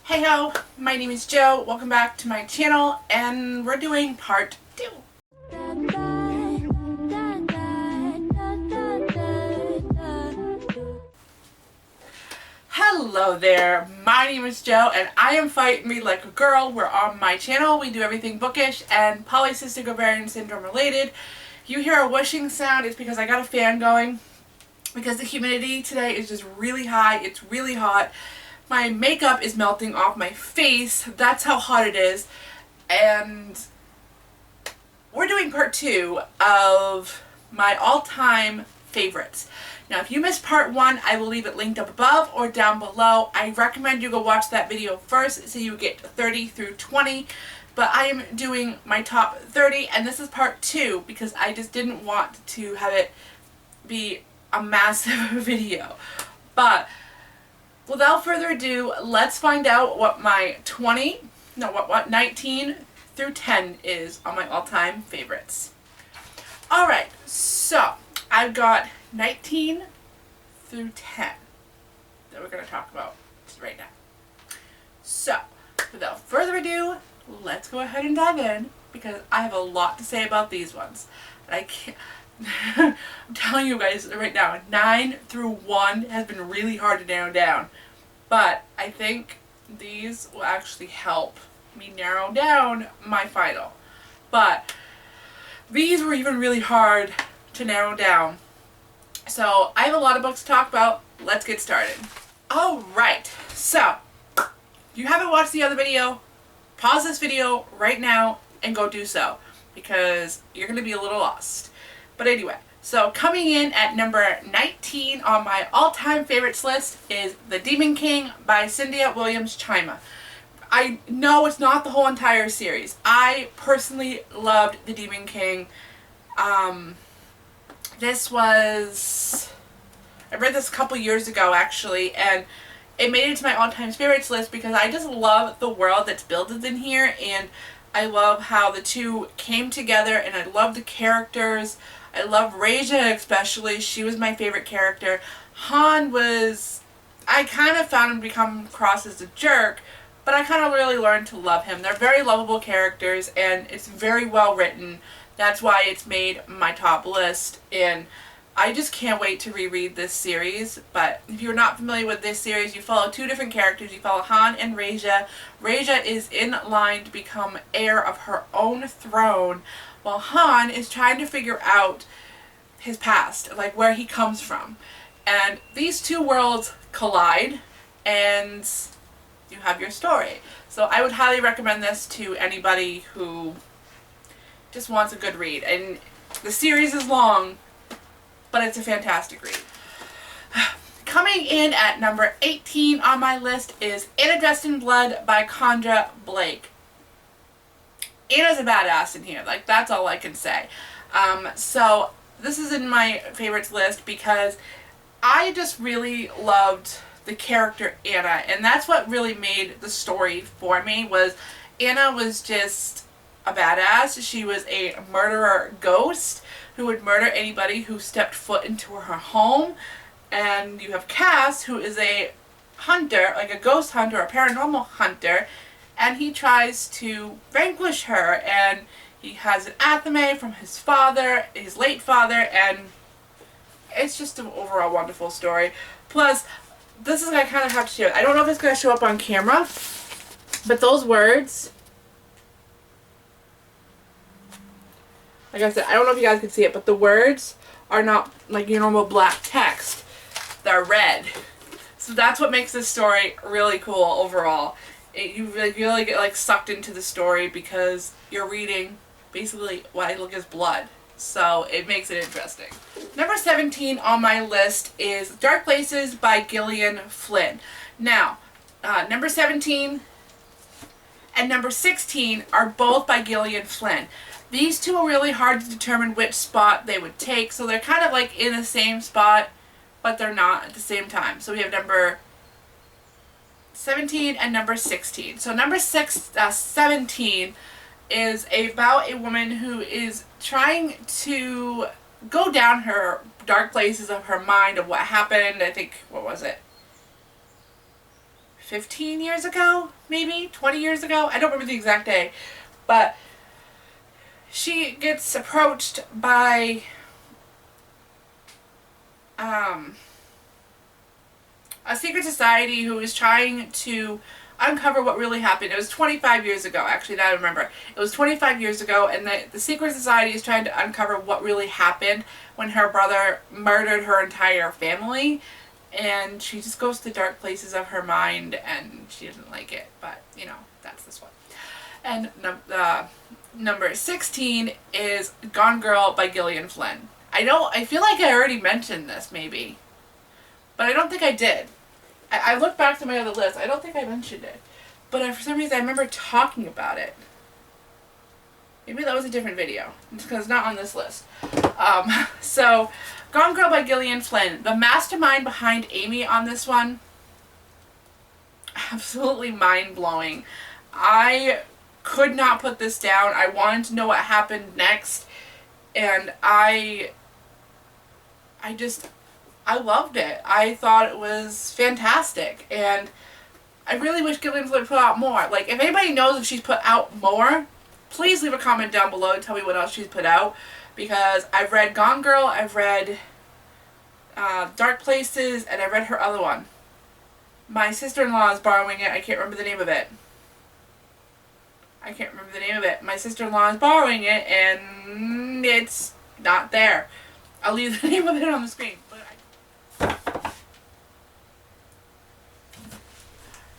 Hey ho, my name is Joe. Welcome back to my channel, and we're doing part 2. Hello there, my name is Joe, and I am Fight and Read Like a Girl. We're on my channel. We do everything bookish and polycystic ovarian syndrome related. You hear a whooshing sound, it's because I got a fan going, because the humidity today is just really high. It's really hot. My makeup is melting off my face. That's how hot it is. And we're doing part 2 of my all-time favorites. Now, if you missed part 1, I will leave it linked up above or down below. I recommend you go watch that video first so you get 30 through 20. But I am doing my top 30, and this is part 2 because I just didn't want to have it be a massive video. But without further ado, let's find out what my 19 through 10 is on my all-time favorites. Alright, so I've got 19 through 10 that we're going to talk about right now. So, without further ado, let's go ahead and dive in because I have a lot to say about these ones. And I can't... I'm telling you guys right now, 9 through 1 has been really hard to narrow down. But I think these will actually help me narrow down my final. But these were even really hard to narrow down. So I have a lot of books to talk about. Let's get started. Alright, so if you haven't watched the other video, pause this video right now and go do so, because you're going to be a little lost. But anyway, so coming in at number 19 on my all-time favorites list is The Demon King by Cynthia Williams Chima. I know it's not the whole entire series. I personally loved The Demon King. I read this a couple years ago actually, and it made it to my all-time favorites list because I just love the world that's built in here, and I love how the two came together, and I love the characters. I love Raja especially. She was my favorite character. Han was... I kind of found him to become across as a jerk, but I kind of really learned to love him. They're very lovable characters, and it's very well written. That's why it's made my top list, and I just can't wait to reread this series. But if you're not familiar with this series, you follow two different characters. You follow Han and Raja. Raja is in line to become heir of her own throne, while Han is trying to figure out his past, like where he comes from. And these two worlds collide, and you have your story. So I would highly recommend this to anybody who just wants a good read. And the series is long, but it's a fantastic read. Coming in at number 18 on my list is Anna Dressed in Blood by Condra Blake. Anna's a badass in here, like that's all I can say. So this is in my favorites list because I just really loved the character Anna, and that's what really made the story for me. Was Anna was just a badass. She was a murderer ghost who would murder anybody who stepped foot into her home. And you have Cass, who is a hunter, like a ghost hunter, a paranormal hunter, and he tries to vanquish her, and he has an athame from his father, his late father, and it's just an overall wonderful story. Plus, this is what I kind of have to share. I don't know if it's going to show up on camera, but those words, like I said, I don't know if you guys can see it, but the words are not like your normal black text. They're red. So that's what makes this story really cool overall. You really get like sucked into the story because you're reading basically what I look as blood. So it makes it interesting. Number 17 on my list is Dark Places by Gillian Flynn. Now, number 17 and number 16 are both by Gillian Flynn. These two are really hard to determine which spot they would take, so they're kind of like in the same spot, but they're not at the same time. So we have number 17 and number 16. So number 17 is about a woman who is trying to go down her dark places of her mind of what happened, I think, what was it? 15 years ago, maybe 20 years ago. I don't remember the exact day, but she gets approached by a secret society who is trying to uncover what really happened. It was 25 years ago, actually, now I remember. It was 25 years ago, and the secret society is trying to uncover what really happened when her brother murdered her entire family. And she just goes to the dark places of her mind, and she doesn't like it. But, you know, that's this one. And number 16 is Gone Girl by Gillian Flynn. I feel like I already mentioned this, maybe. But I don't think I did. I looked back to my other list. I don't think I mentioned it. But for some reason, I remember talking about it. Maybe that was a different video, because it's not on this list. So, Gone Girl by Gillian Flynn. The mastermind behind Amy on this one, absolutely mind-blowing. I could not put this down. I wanted to know what happened next, and I loved it. I thought it was fantastic, and I really wish Gillian Flynn put out more. Like, if anybody knows if she's put out more, please leave a comment down below and tell me what else she's put out, because I've read Gone Girl, I've read Dark Places, and I read her other one. My sister-in-law is borrowing it. I can't remember the name of it. My sister-in-law is borrowing it, and it's not there. I'll leave the name of it on the screen.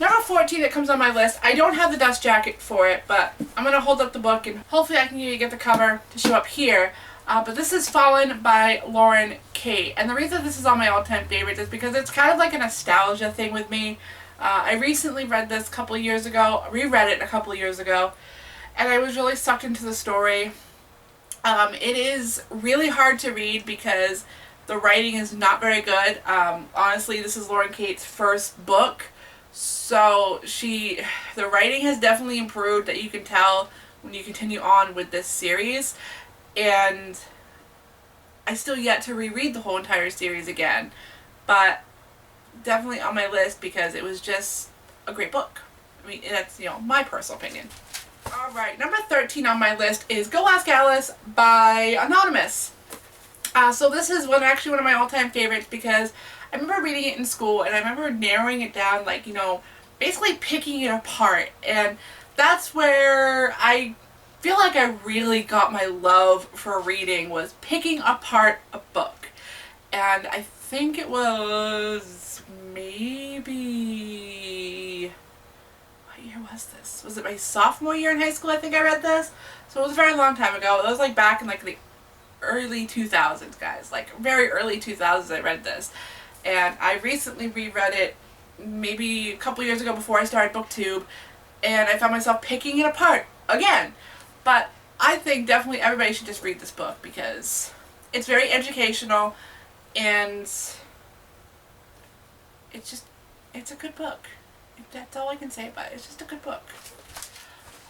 Number 14 that comes on my list, I don't have the dust jacket for it, but I'm going to hold up the book and hopefully I can get the cover to show up here. But this is Fallen by Lauren Kate. And the reason this is on my all-time favorites is because it's kind of like a nostalgia thing with me. I recently read this a couple of years ago, reread it a couple of years ago, and I was really sucked into the story. It is really hard to read because the writing is not very good. Honestly, this is Lauren Kate's first book. So the writing has definitely improved, that you can tell when you continue on with this series, and I still yet to reread the whole entire series again, but definitely on my list because it was just a great book. I mean, that's, you know, my personal opinion. Alright, number 13 on my list is Go Ask Alice by Anonymous. So this is actually one of my all-time favorites because I remember reading it in school, and I remember narrowing it down, like, you know, basically picking it apart. And that's where I feel like I really got my love for reading, was picking apart a book. And I think it was maybe... what year was this? Was it my sophomore year in high school I think I read this? So it was a very long time ago. It was like back in like the early 2000s, guys. Like very early 2000s I read this. And I recently reread it maybe a couple years ago before I started BookTube, and I found myself picking it apart again. But I think definitely everybody should just read this book because it's very educational, and it's a good book. That's all I can say about it. It's just a good book.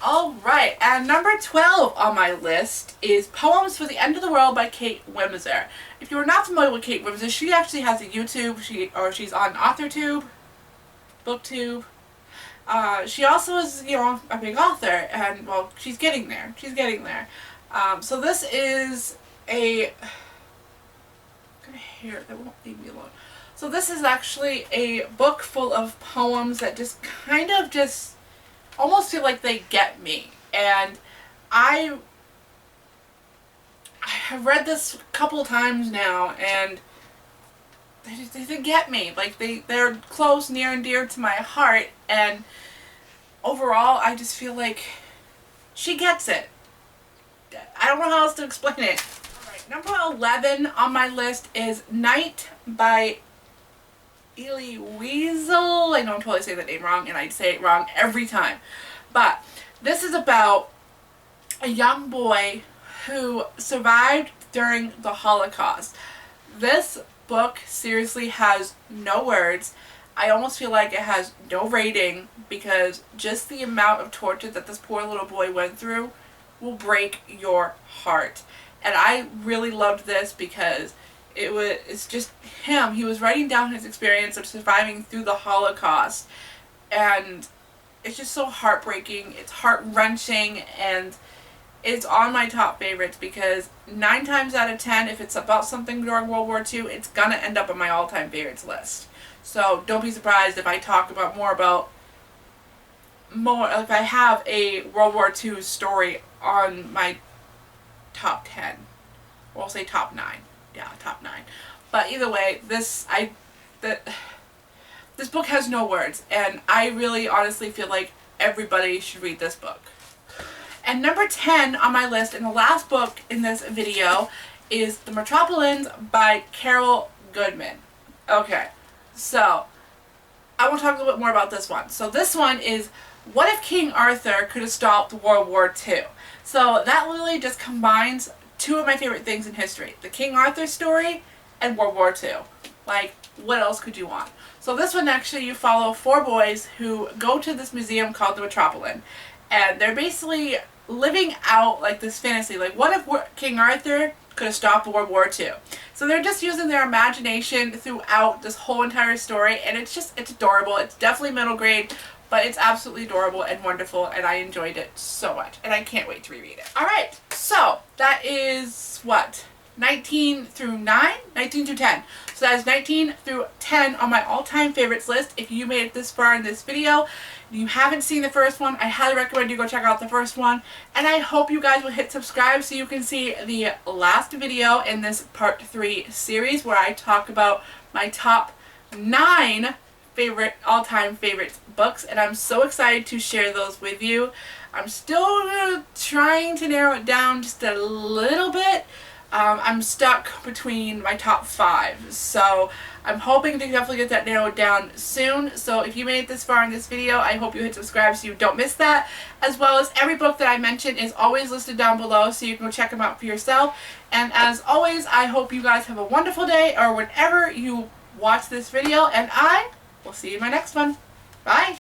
Alright, and number 12 on my list is Poems for the End of the World by Kate Wimser. If you are not familiar with Kate Wimser, she actually has a YouTube, she's on AuthorTube, BookTube. She also is, you know, a big author, and, well, she's getting there. So this is a... got a hair that won't leave me alone. So this is actually a book full of poems that just kind of just almost feel like they get me. And I have read this a couple times now, and they get me. Like, they're close, near and dear to my heart, and overall I just feel like she gets it. I don't know how else to explain it. Alright, number 11 on my list is Night by Elie Wiesel. I know I'm totally saying that name wrong, and I say it wrong every time. But this is about a young boy who survived during the Holocaust. This book seriously has no words. I almost feel like it has no rating because just the amount of torture that this poor little boy went through will break your heart. And I really loved this because it's just him. He was writing down his experience of surviving through the Holocaust, and it's just so heartbreaking. It's heart-wrenching, and it's on my top favorites because 9 times out of 10, if it's about something during World War II, it's gonna end up on my all-time favorites list. So don't be surprised if I talk about more if I have a World War II story on my top 10. Or I'll say top 9. Yeah, top 9. But either way, this book has no words, and I really honestly feel like everybody should read this book. And number 10 on my list, and the last book in this video, is The Metropolis by Carol Goodman. Okay, so I want to talk a little bit more about this one. So this one is, what if King Arthur could have stopped World War II? So that really just combines two of my favorite things in history. The King Arthur story and World War II. Like, what else could you want? So this one, actually, you follow 4 boys who go to this museum called the Metropolis. And they're basically living out like this fantasy. Like, what if King Arthur could have stopped World War II? So they're just using their imagination throughout this whole entire story. And it's adorable. It's definitely middle grade, but it's absolutely adorable and wonderful. And I enjoyed it so much. And I can't wait to reread it. Alright, so that is what? 19 through 9? 19 through 10. So that is 19 through 10 on my all-time favorites list. If you made it this far in this video, you haven't seen the first one, I highly recommend you go check out the first one. And I hope you guys will hit subscribe so you can see the last video in this part 3 series where I talk about my top 9 all-time favorite books. And I'm so excited to share those with you. I'm still trying to narrow it down just a little bit. I'm stuck between my top 5, so I'm hoping to definitely get that narrowed down soon. So if you made it this far in this video, I hope you hit subscribe so you don't miss that. As well as every book that I mentioned is always listed down below, so you can go check them out for yourself. And as always, I hope you guys have a wonderful day or whenever you watch this video, and I will see you in my next one. Bye!